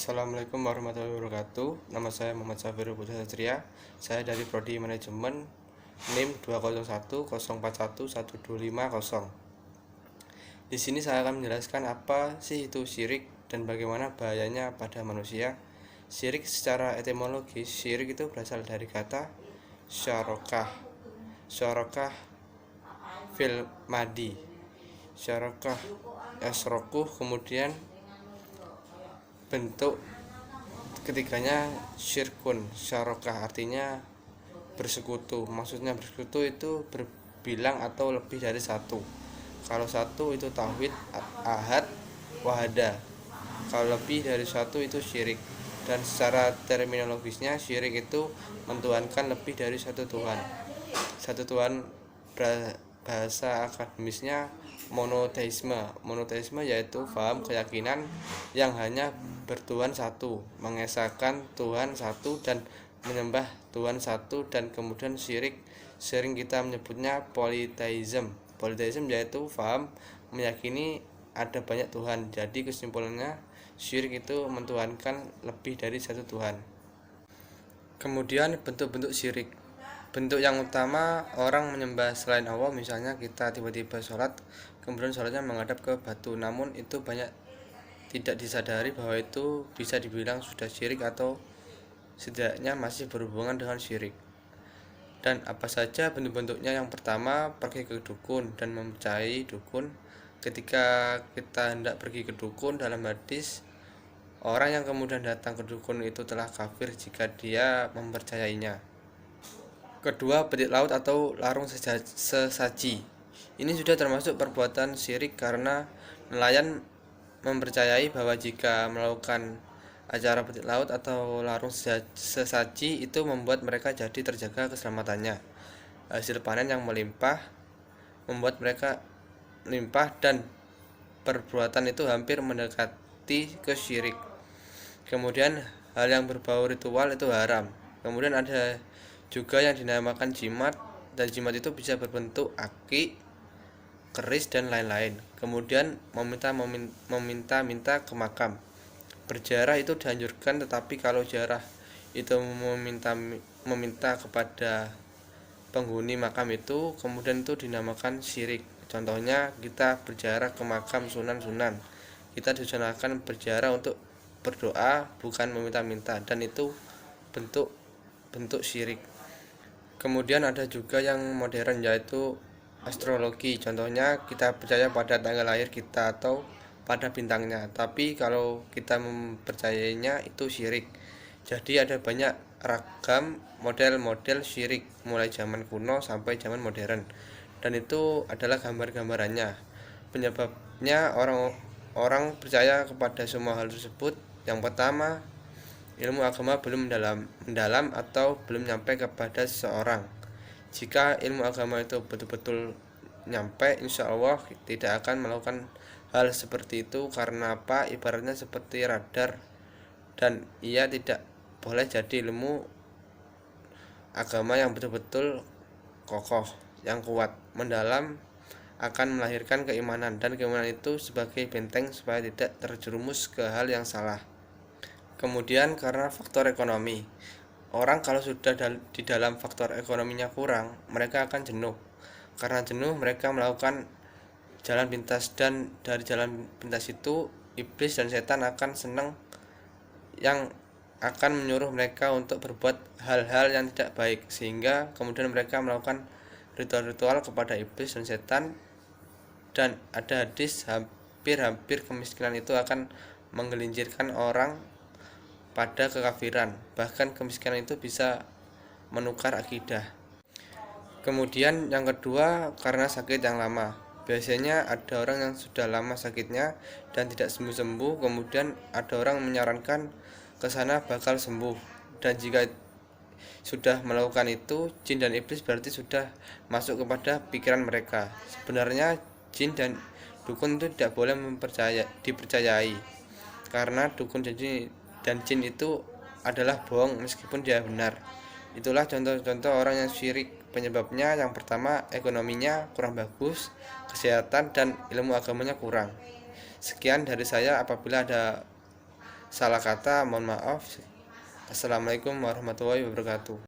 Assalamualaikum warahmatullahi wabarakatuh. Nama saya Muhammad Safirul Putra Satria. Saya dari Prodi Manajemen NIM 201141125. Di sini saya akan menjelaskan apa sih itu syirik dan bagaimana bahayanya pada manusia. Syirik secara etimologis, syirik itu berasal dari kata syarokah. Syarokah fil madi. Syarokah yasrokuh, kemudian bentuk ketiganya syirkun. Syarokah artinya bersekutu. Maksudnya bersekutu itu berbilang atau lebih dari satu. Kalau satu itu tauhid, ahad, wahada. Kalau lebih dari satu itu syirik. Dan secara terminologisnya syirik itu mentuhankan lebih dari satu Tuhan. Satu Tuhan bahasa akademisnya monoteisme. Monoteisme yaitu paham keyakinan yang hanya bertuhan satu, mengesahkan Tuhan satu dan menyembah Tuhan satu. Dan kemudian syirik sering kita menyebutnya polytheism. Polytheism yaitu paham meyakini ada banyak Tuhan. Jadi kesimpulannya syirik itu mentuhankan lebih dari satu Tuhan. Kemudian bentuk-bentuk syirik. Bentuk yang utama, orang menyembah selain Allah. Misalnya kita tiba-tiba sholat, kemudian sholatnya menghadap ke batu. Namun itu banyak tidak disadari bahwa itu bisa dibilang sudah syirik atau setidaknya masih berhubungan dengan syirik. Dan apa saja bentuk-bentuknya? Yang pertama, pergi ke dukun dan mempercayai dukun. Ketika kita hendak pergi ke dukun, dalam hadis, orang yang kemudian datang ke dukun itu telah kafir jika dia mempercayainya. Kedua, petik laut atau larung sesaji. Ini sudah termasuk perbuatan syirik karena nelayan mempercayai bahwa jika melakukan acara petik laut atau larung sesaji itu membuat mereka jadi terjaga keselamatannya. Hasil panen yang melimpah membuat mereka melimpah, dan perbuatan itu hampir mendekati kesyirik. Kemudian hal yang berbau ritual itu haram. Kemudian ada juga yang dinamakan jimat, dan jimat itu bisa berbentuk aki, keris, dan lain-lain. Kemudian meminta ke makam. Berjarah itu dianjurkan, tetapi kalau jarah itu meminta kepada penghuni makam itu, kemudian itu dinamakan syirik. Contohnya kita berjarah ke makam sunan-sunan. Kita disunahkan berjarah untuk berdoa, bukan meminta-minta, dan itu bentuk syirik. Kemudian ada juga yang modern, yaitu astrologi. Contohnya kita percaya pada tanggal lahir kita atau pada bintangnya, tapi kalau kita mempercayainya itu syirik. Jadi ada banyak ragam model-model syirik mulai zaman kuno sampai zaman modern, dan itu adalah gambar-gambarannya. Penyebabnya orang percaya kepada semua hal tersebut. Yang pertama, ilmu agama belum mendalam atau belum nyampe kepada seseorang. Jika ilmu agama itu betul-betul nyampe, insya Allah tidak akan melakukan hal seperti itu. Karena apa? Ibaratnya seperti radar, dan ia tidak boleh jadi ilmu agama yang betul-betul kokoh, yang kuat, mendalam, akan melahirkan keimanan, dan keimanan itu sebagai benteng supaya tidak terjerumus ke hal yang salah. Kemudian karena faktor ekonomi, orang kalau sudah di dalam faktor ekonominya kurang, mereka akan jenuh. Karena jenuh, mereka melakukan jalan pintas, dan dari jalan pintas itu iblis dan setan akan senang, yang akan menyuruh mereka untuk berbuat hal-hal yang tidak baik, sehingga kemudian mereka melakukan ritual-ritual kepada iblis dan setan. Dan ada hadis, hampir kemiskinan itu akan menggelincirkan orang pada kekafiran. Bahkan kemiskinan itu bisa menukar akidah. Kemudian yang kedua, karena sakit yang lama. Biasanya ada orang yang sudah lama sakitnya dan tidak sembuh-sembuh, kemudian ada orang menyarankan ke sana bakal sembuh. Dan jika sudah melakukan itu, jin dan iblis berarti sudah masuk kepada pikiran mereka. Sebenarnya jin dan dukun itu tidak boleh dipercayai, karena dukun dan jin itu adalah bohong meskipun dia benar. Itulah contoh-contoh orang yang syirik. Penyebabnya yang pertama, ekonominya kurang bagus, kesehatan dan ilmu agamanya kurang. Sekian dari saya. Apabila ada salah kata mohon maaf. Assalamualaikum warahmatullahi wabarakatuh.